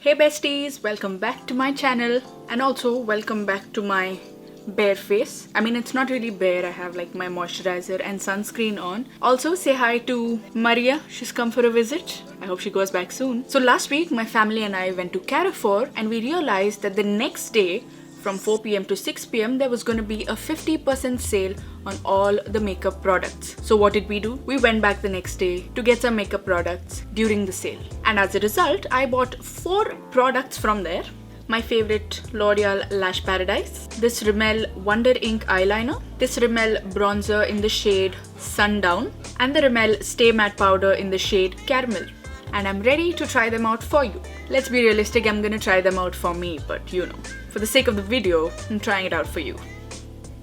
Hey besties, welcome back to my channel and also welcome back to my bare face. I mean, it's not really bare. I have like my moisturizer and sunscreen on. Also say hi to Maria. She's come for a visit. I hope she goes back soon. So last week my family and I went to Carrefour and we realized that the next day from 4 p.m. to 6 p.m. there was going to be a 50% sale on all the makeup products. So what did we do? We went back the next day to get some makeup products during the sale. And as a result, I bought 4 products from there. My favorite L'Oreal Lash Paradise, this Rimmel Wonder Ink eyeliner, this Rimmel bronzer in the shade Sundown, and the Rimmel Stay Matte powder in the shade Caramel. And I'm ready to try them out for you. Let's be realistic, I'm gonna try them out for me, but you know, for the sake of the video, I'm trying it out for you.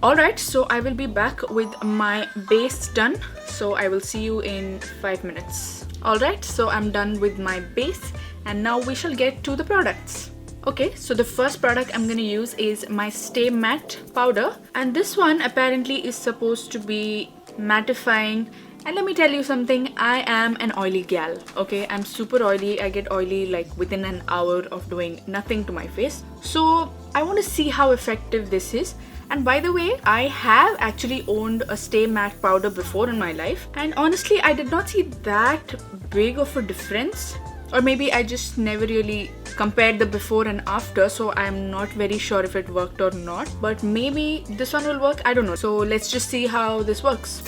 Alright, so I will be back with my base done. So I will see you in 5 minutes. Alright, so I'm done with my base and now we shall get to the products. Okay, so the first product I'm gonna use is my Stay Matte powder, and this one apparently is supposed to be mattifying. And let me tell you something, I am an oily gal, okay? I'm super oily. I get oily like within an hour of doing nothing to my face. So I want to see how effective this is. And by the way, I have actually owned a Stay Matte powder before in my life. And honestly, I did not see that big of a difference. Or maybe I just never really compared the before and after, so I'm not very sure if it worked or not. But maybe this one will work, I don't know. So let's just see how this works.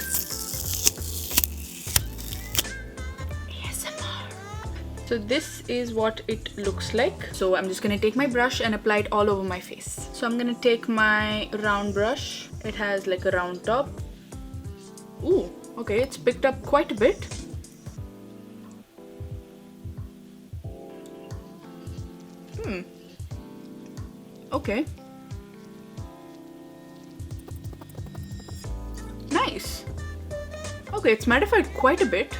So this is what it looks like. So I'm just gonna take my brush and apply it all over my face. So I'm gonna take my round brush. It has like a round top. Ooh, okay, it's picked up quite a bit. Okay. Nice. Okay, it's mattified quite a bit.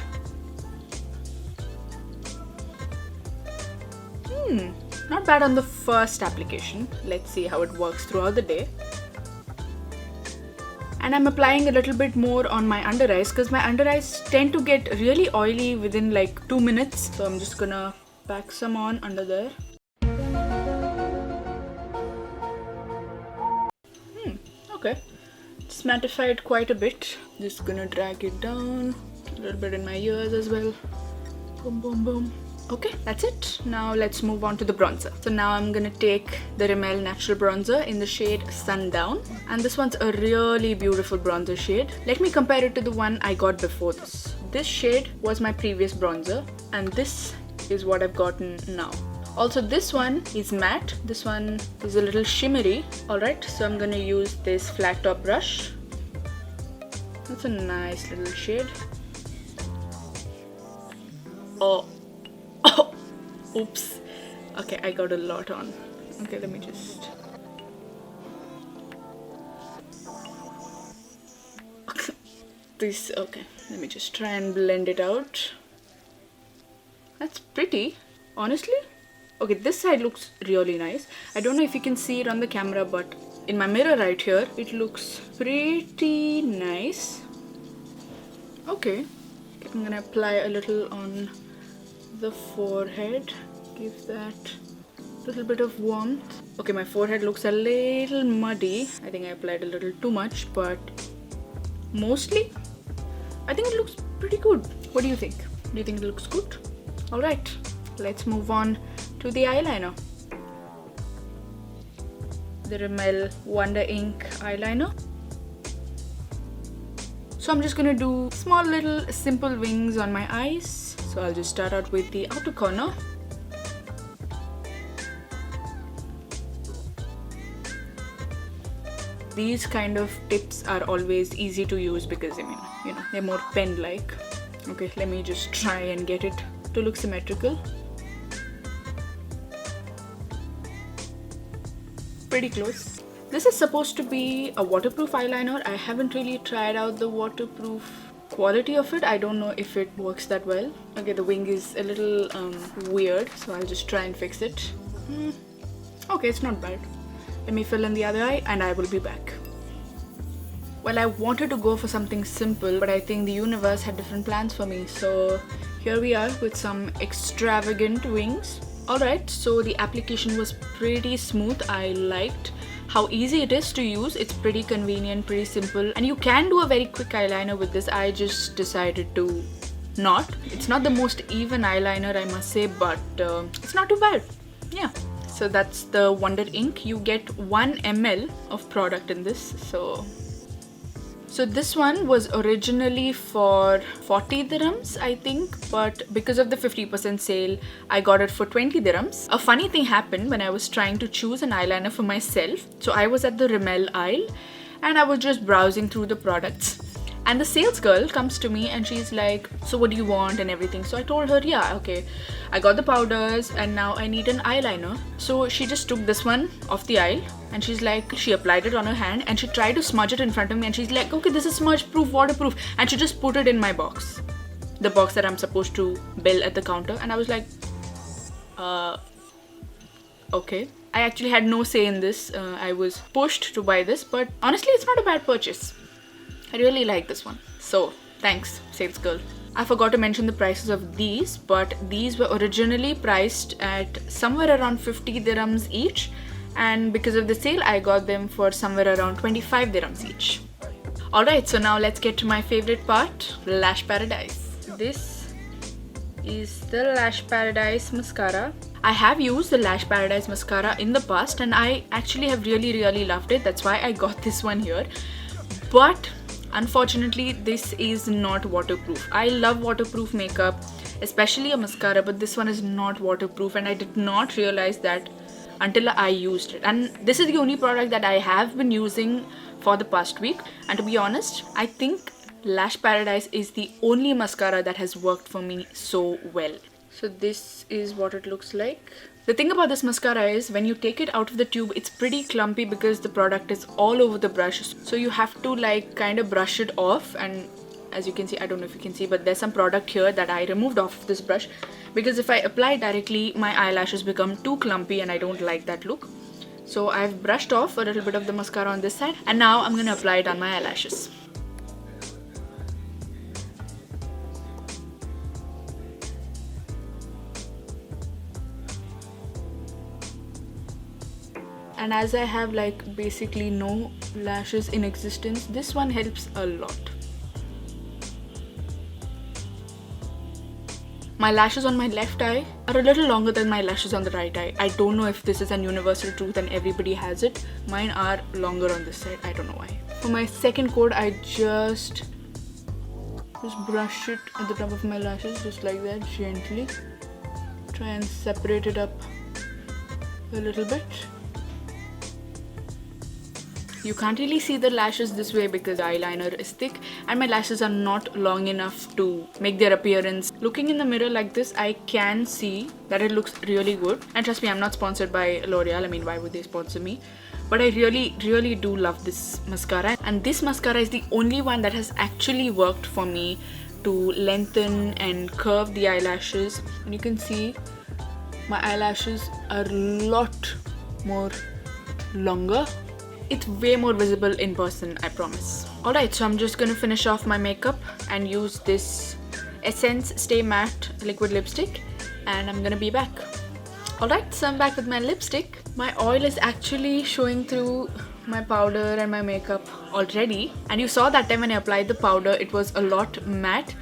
Not bad on the first application. Let's see how it works throughout the day. And I'm applying a little bit more on my under eyes because my under eyes tend to get really oily within like 2 minutes. So I'm just gonna pack some on under there. Okay, it's mattified quite a bit. Just gonna drag it down a little bit in my ears as well. Boom, boom, boom. Okay, that's it. Now let's move on to the bronzer. So now I'm gonna take the Rimmel Natural Bronzer in the shade Sundown. And this one's a really beautiful bronzer shade. Let me compare it to the one I got before this. This shade was my previous bronzer and this is what I've gotten now. Also, this one is matte. This one is a little shimmery. Alright, so I'm gonna use this flat top brush. That's a nice little shade. Oh, oops. Okay, I got a lot on. Okay, let me just... okay, let me just try and blend it out. That's pretty, honestly. Okay, this side looks really nice. I don't know if you can see it on the camera, but in my mirror right here, it looks pretty nice. Okay, I'm gonna apply a little on the forehead. Give that a little bit of warmth. Okay, my forehead looks a little muddy. I think I applied a little too much, but mostly, I think it looks pretty good. What do you think? Do you think it looks good? Alright, let's move on to the eyeliner. The Rimmel Wonder Ink eyeliner. So I'm just gonna do small little simple wings on my eyes. So I'll just start out with the outer corner. These kind of tips are always easy to use because I mean, you know, they're more pen-like. Okay, let me just try and get it to look symmetrical. Pretty close. This is supposed to be a waterproof eyeliner. I haven't really tried out the waterproof quality of it. I don't know if it works that well. Okay, the wing is a little weird, so I'll just try and fix it. Okay, it's not bad. Let me fill in the other eye and I will be back. Well, I wanted to go for something simple, but I think the universe had different plans for me. So here we are with some extravagant wings. Alright, so the application was pretty smooth. I liked how easy it is to use. It's pretty convenient, pretty simple, and you can do a very quick eyeliner with this. I just decided to not. It's not the most even eyeliner, I must say, but it's not too bad. Yeah. So that's the Wonder Ink. You get 1 ml of product in this. So this one was originally for 40 dirhams, I think, but because of the 50% sale, I got it for 20 dirhams. A funny thing happened when I was trying to choose an eyeliner for myself. So I was at the Rimmel aisle and I was just browsing through the products. And the sales girl comes to me and she's like, so what do you want and everything. So I told her, yeah, okay, I got the powders and now I need an eyeliner. So she just took this one off the aisle and she's like, she applied it on her hand and she tried to smudge it in front of me and she's like, okay, this is smudge proof, waterproof. And she just put it in my box, the box that I'm supposed to bill at the counter. And I was like, okay. I actually had no say in this. I was pushed to buy this, but honestly, it's not a bad purchase. I really like this one. So, thanks, sales girl. I forgot to mention the prices of these, but these were originally priced at somewhere around 50 dirhams each. And because of the sale, I got them for somewhere around 25 dirhams each. Alright, so now let's get to my favorite part, Lash Paradise. This is the Lash Paradise mascara. I have used the Lash Paradise mascara in the past and I actually have really loved it. That's why I got this one here. But unfortunately, this is not waterproof. I love waterproof makeup, especially a mascara, but this one is not waterproof and I did not realize that until I used it. And this is the only product that I have been using for the past week. And to be honest, I think Lash Paradise is the only mascara that has worked for me so well. So this is what it looks like. The thing about this mascara is when you take it out of the tube, it's pretty clumpy because the product is all over the brush. So you have to like kind of brush it off, and as you can see, I don't know if you can see, but there's some product here that I removed off this brush because if I apply directly, my eyelashes become too clumpy and I don't like that look. So I've brushed off a little bit of the mascara on this side and now I'm gonna apply it on my eyelashes. And as I have like basically no lashes in existence, this one helps a lot. My lashes on my left eye are a little longer than my lashes on the right eye. I don't know if this is an universal truth and everybody has it. Mine are longer on this side. I don't know why. For my second coat, I just brush it at the top of my lashes, just like that, gently. Try and separate it up a little bit. You can't really see the lashes this way because the eyeliner is thick and my lashes are not long enough to make their appearance. Looking in the mirror like this, I can see that it looks really good. And trust me, I'm not sponsored by L'Oreal. I mean, why would they sponsor me? But I really do love this mascara. And this mascara is the only one that has actually worked for me to lengthen and curve the eyelashes. And you can see my eyelashes are a lot more longer. It's way more visible in person, I promise. Alright, so I'm just gonna finish off my makeup and use this Essence Stay Matte liquid lipstick and I'm gonna be back. Alright, so I'm back with my lipstick. My oil is actually showing through my powder and my makeup already. And you saw that time when I applied the powder, it was a lot matte.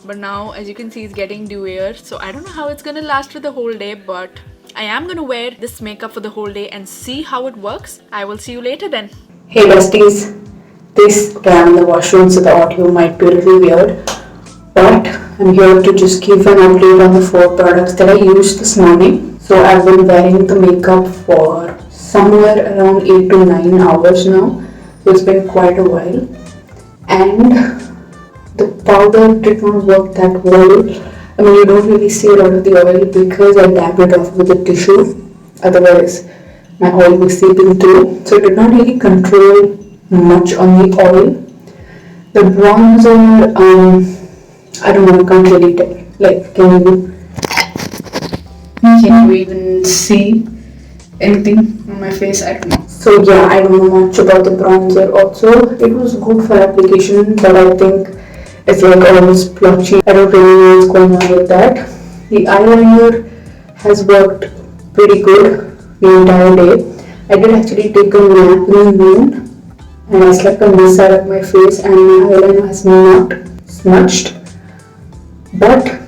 But now, as you can see, it's getting dewier. So I don't know how it's gonna last for the whole day, but I am gonna wear this makeup for the whole day and see how it works. I will see you later then. Hey besties, I'm in the washroom so the audio might be a little weird, but I'm here to just give an update on the 4 products that I used this morning. So I've been wearing the makeup for somewhere around 8 to 9 hours now, so it's been quite a while, and the powder did not work that well. I mean, you don't really see a lot of the oil because I dabbed it off with a tissue. Otherwise, my oil was seeping through. So it did not really control much on the oil. The bronzer, I don't know, I can't really tell. Like, can you even see anything on my face? I don't know. So yeah, I don't know much about the bronzer also. It was good for application, but I think it's like almost splotchy. I don't really know what's going on with that. The eyeliner has worked pretty good the entire day. I did actually take a nap in the noon and I slept on this side of my face and my eyeliner has not smudged. But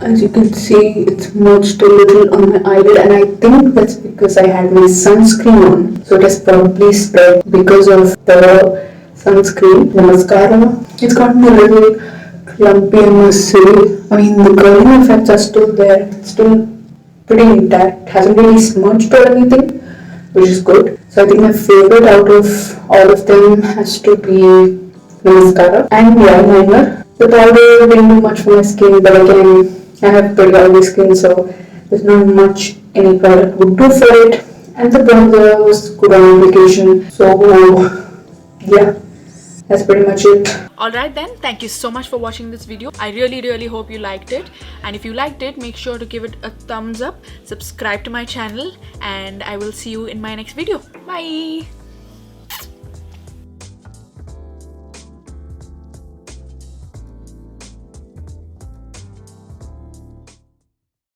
as you can see, it's smudged a little on my eyelid and I think that's because I had my sunscreen on. So it has probably spread because of the sunscreen. The mascara, it's gotten a little clumpy, I must say. I mean, the curling effects are still there. It's still pretty intact. Hasn't really smudged or anything, which is good. So I think my favorite out of all of them has to be the mascara and the eyeliner. The powder didn't do much for my skin, but again, I have pretty oily skin, so there's not much any product would do for it. And the bronzer was good on application. So yeah, that's pretty much it. Alright then, thank you so much for watching this video. I really hope you liked it, and if you liked it, make sure to give it a thumbs up, subscribe to my channel, and I will see you in my next video. Bye.